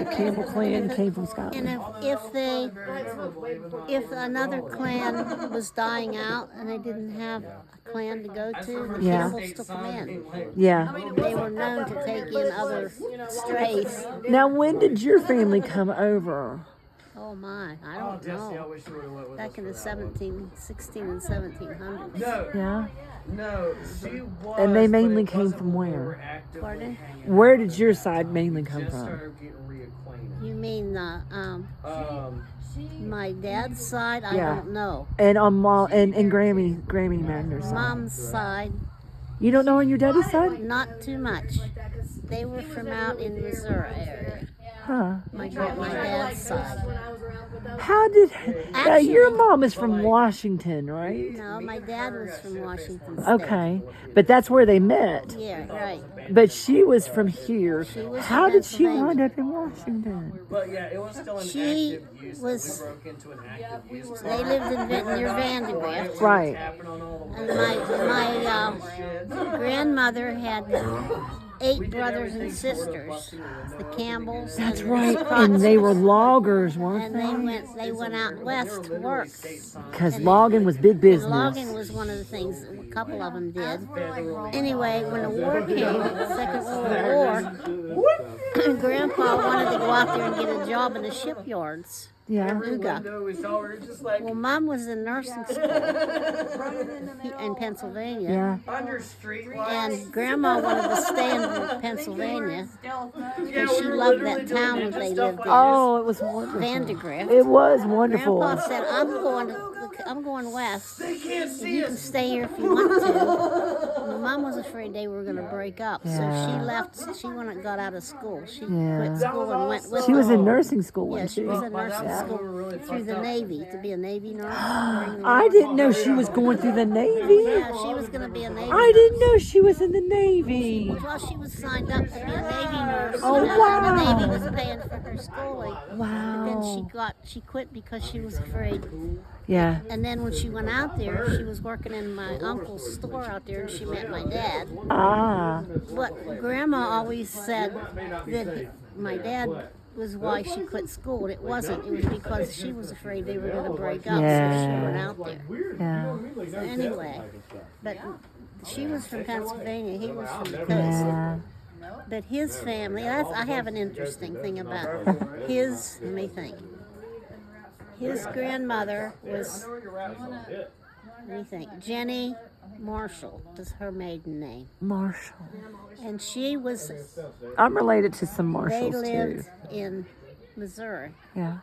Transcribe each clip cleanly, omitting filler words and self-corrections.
the Campbell clan came from And Scotland. if another clan was dying out and they didn't have a clan to go to, the Yeah. Campbells took them in. Yeah. They were known to take in other strays. Now, when did your family come over? Oh my, I don't know. Back in the 16 and 1700s. Yeah. No, she was. And they mainly came from where? Pardon? Where did your side mainly come from? You mean my dad's side? I Yeah. don't know. And on Mom and Grammy Magner's side. Mom's side, You don't know on your daddy's side? not too much. They were from out in Missouri area. Huh. My dad's side. How did your Actually- mom is from Washington, right? No, my dad was from Washington State. Okay. But that's where they met. Yeah, right. But she was from here. She was How from did she Pennsylvania. wind up in Washington? But yeah, it was still an She active use. was- They broke into an active use. They lived near Vandergrift. Right. Tapping on all the And my grandmother had 8 brothers and sisters. The Campbells. That's and right. the And they were Protzes. loggers, weren't And they? they went out west to work. Because logging was big And business. logging was one of the things a couple of them did. Anyway, when the war came, the Second World War, Grandpa wanted to go out there and get a job in the shipyards. Yeah. Uga. like Well, Mom was in nursing school in Pennsylvania. Yeah. under street And Grandma wanted to stay in Pennsylvania because she loved that town that they lived in, Oh, it was wonderful. Vandergrift. It was wonderful. Grandpa said, I'm going west. They can't And see you can us. stay here if you want to. My mom was afraid they were going to break up, so Yeah. she left. She went and got out of school. She Yeah. quit school and went with She was them. in nursing school, Yeah, wasn't she she? was in nursing Yeah. school through the Navy to be a Navy nurse. during the I war. didn't know she was going through the Navy. Yeah, she was going to be a Navy. I didn't know she was in the Navy. Well, she was signed up to be a Navy nurse. Oh, and the wow. Navy was paying for her schooling. But then Wow. she quit because she was afraid. Yeah. And then when she went out there, she was working in my uncle's store out there, and she met my dad. Ah. But Grandma always said that my dad was why she quit school. It wasn't. It was because she was afraid they were going to break up, so Yeah. she went out there. Yeah. So anyway, but she was from Pennsylvania. He was from the coast. Yeah. But his family, I have an interesting thing about his, let me think. His grandmother was, let me think, Jenny Marshall was her maiden name. Marshall. And she was, I'm related to some they Marshalls lived too. in Missouri. Yeah.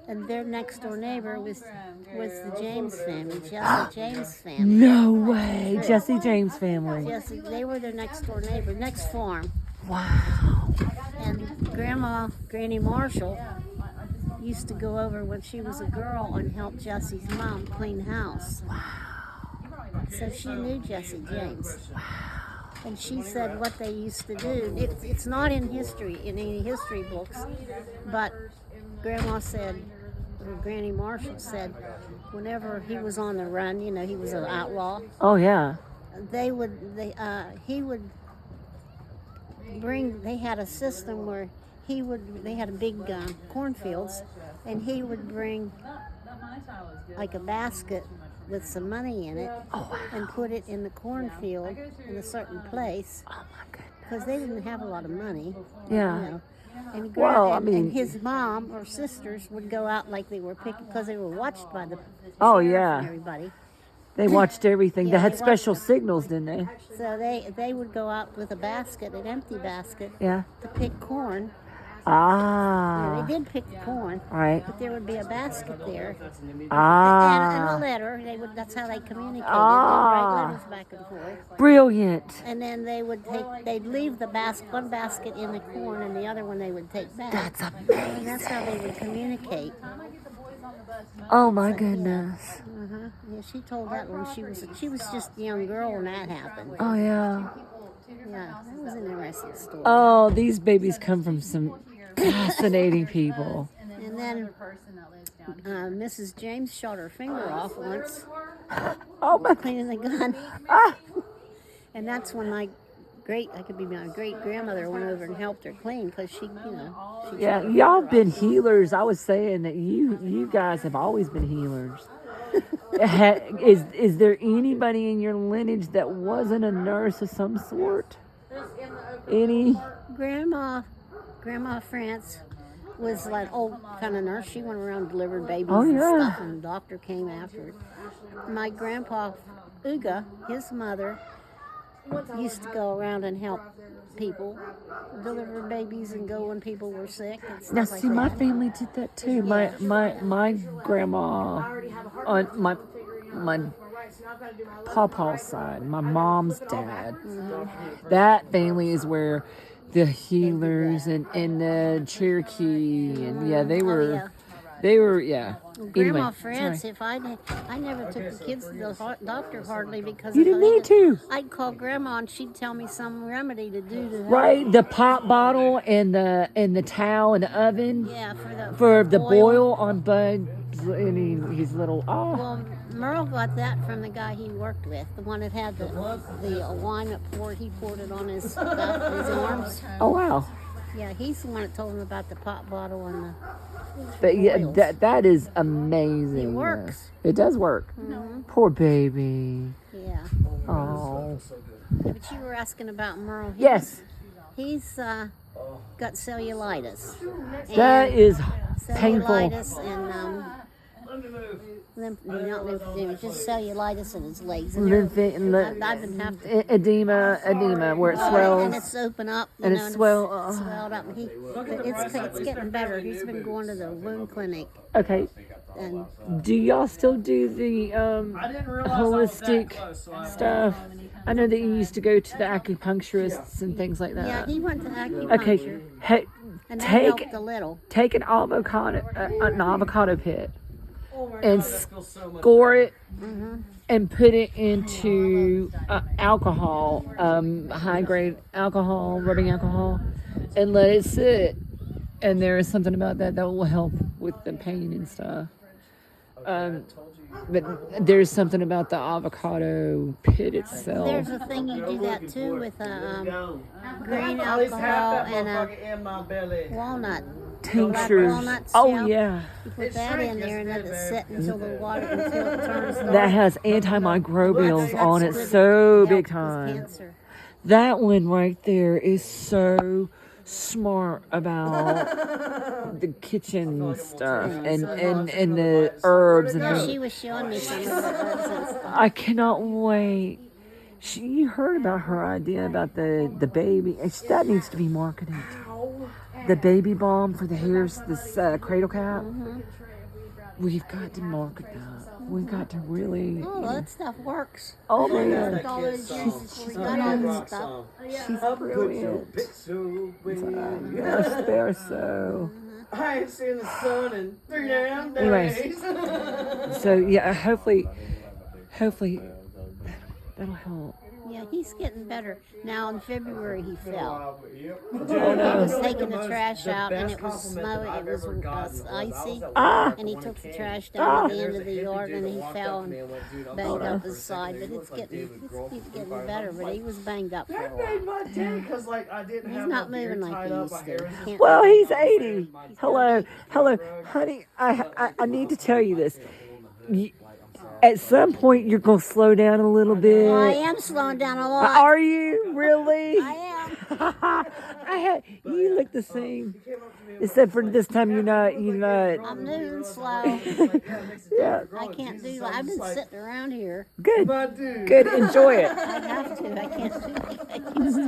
And their next door neighbor was the James family, Jesse James family. No way. Jesse James family. Jesse, they were their next door neighbor, next farm. Wow. And Granny Marshall, used to go over when she was a girl and help Jesse's mom clean house. Wow. So she knew Jesse James. Wow. And she said what they used to do. It's not in any history books, but Grandma said, or Granny Marshall said, whenever he was on the run, he was an outlaw. Oh yeah. He would bring. They had a system where they had a big cornfields, and he would bring like a basket with some money in it and put it in the cornfield in a certain place Oh my goodness. because they didn't have a lot of money. Yeah. And, Well, I and mean- his mom or sisters would go out like they were picking because they were watched by the Oh, sheriff yeah. and everybody. They watched everything. Yeah, They had they special watched- signals, didn't they? So they would go out with a basket, an empty basket, Yeah. to pick corn. Ah. They did pick corn, Right. but there would be a basket there and a Ah. letter. That's how they communicated. Ah. They'd write letters back and forth. Brilliant. And then they'd leave the one basket in the corn and the other one they would take back. That's And amazing. that's how they would communicate. Oh my goodness. Yeah, she told that when she was just a young girl when that happened. Oh yeah. Yeah, that was an interesting story. Oh, these babies come from some fascinating people. And then Mrs. James shot her finger off once Oh my. cleaning the gun. Ah. And that's when my I could be my great grandmother went over and helped her clean because she, she Yeah, y'all been healers. I was saying that you guys have always been healers. Is there anybody in your lineage that wasn't a nurse of some sort? Any? Grandma France was like old kind of nurse. She went around delivering babies Oh, and yeah. stuff, and the doctor came after her. My grandpa Uga, his mother, used to go around and help people deliver babies and go when people were sick and stuff Now, like see, my that. family did that too. My grandma on my pawpaw's side, my mom's dad. That family is where the healers and the Cherokee and they were Grandma Anyway, France, sorry. if I never took the kids to the doctor hardly because You if didn't I need to. I'd call Grandma and she'd tell me some remedy to do to help. Right, the pop bottle and the towel and the oven. Yeah, For the boil on Bud, and he's little. Oh, Well, Merle got that from the guy he worked with, the one that had the wine that he poured it on his arms. oh wow. Yeah, he's the one that told him about the pop bottle and the. But yeah, oils. that is amazing. It works. It does work. Mm-hmm. Poor baby. Yeah. Oh. But you were asking about Merle. Yes, He's got cellulitis. that And is painful. cellulitis and not lymphedema, just cellulitis in his legs. And I've been having to. Edema, where it And swells. it's open up, And it's swelled. swelled up. But it's getting better. He's been going to the wound clinic, Okay. and Do y'all still do the holistic stuff? I know that you used to go to the acupuncturists and things like yeah, that. he went to acupuncture, Okay. Hey, and that take helped a little. take an avocado pit and score it and put it into alcohol, high grade alcohol, rubbing alcohol, and let it sit. And there is something about that will help with the pain and stuff. But there's something about the avocado pit itself. There's a thing you do that too with green alcohol and a my belly. walnut. Tinctures. Walnut Oh stem. yeah. You put that in there and let it sit until it turns dark. That has antimicrobials on it Good. so Help big with time. cancer. That one right there is so smart about the kitchen stuff and the herbs and Yeah, the, she was showing me some of the herbs and stuff. I cannot wait. You heard about her idea about the baby. That needs to be marketed. The baby balm for the hairs, this cradle cap. We've got to market that. We've got to really. Oh, that stuff works. Oh my God. All those uses we got all this stuff. She's brilliant. They're so. I ain't seen the sun in 3 damn Anyways. days. So yeah, hopefully that'll help. Yeah, he's getting better. Now in February he fell. Oh He no. was taking the trash out and it was snowing. It was icy. Ah. And he took the trash down to the end of the yard and he fell and banged up his side. But it's getting better. But he was banged up for a That while. made my day because like I didn't He's have not my beard moving like tied he up. used My to. hair was Can't Well, move. he's 80. Hello, honey. I need to tell you this. At some point, you're gonna slow down a little bit. Well, I am slowing down a lot. Are you really? I am. You look the same, except for this time you're not. I'm moving slow. Yeah, I can't do that. I've been sitting around here. good. My dude. Good. Enjoy it. I have to. I can't do anything.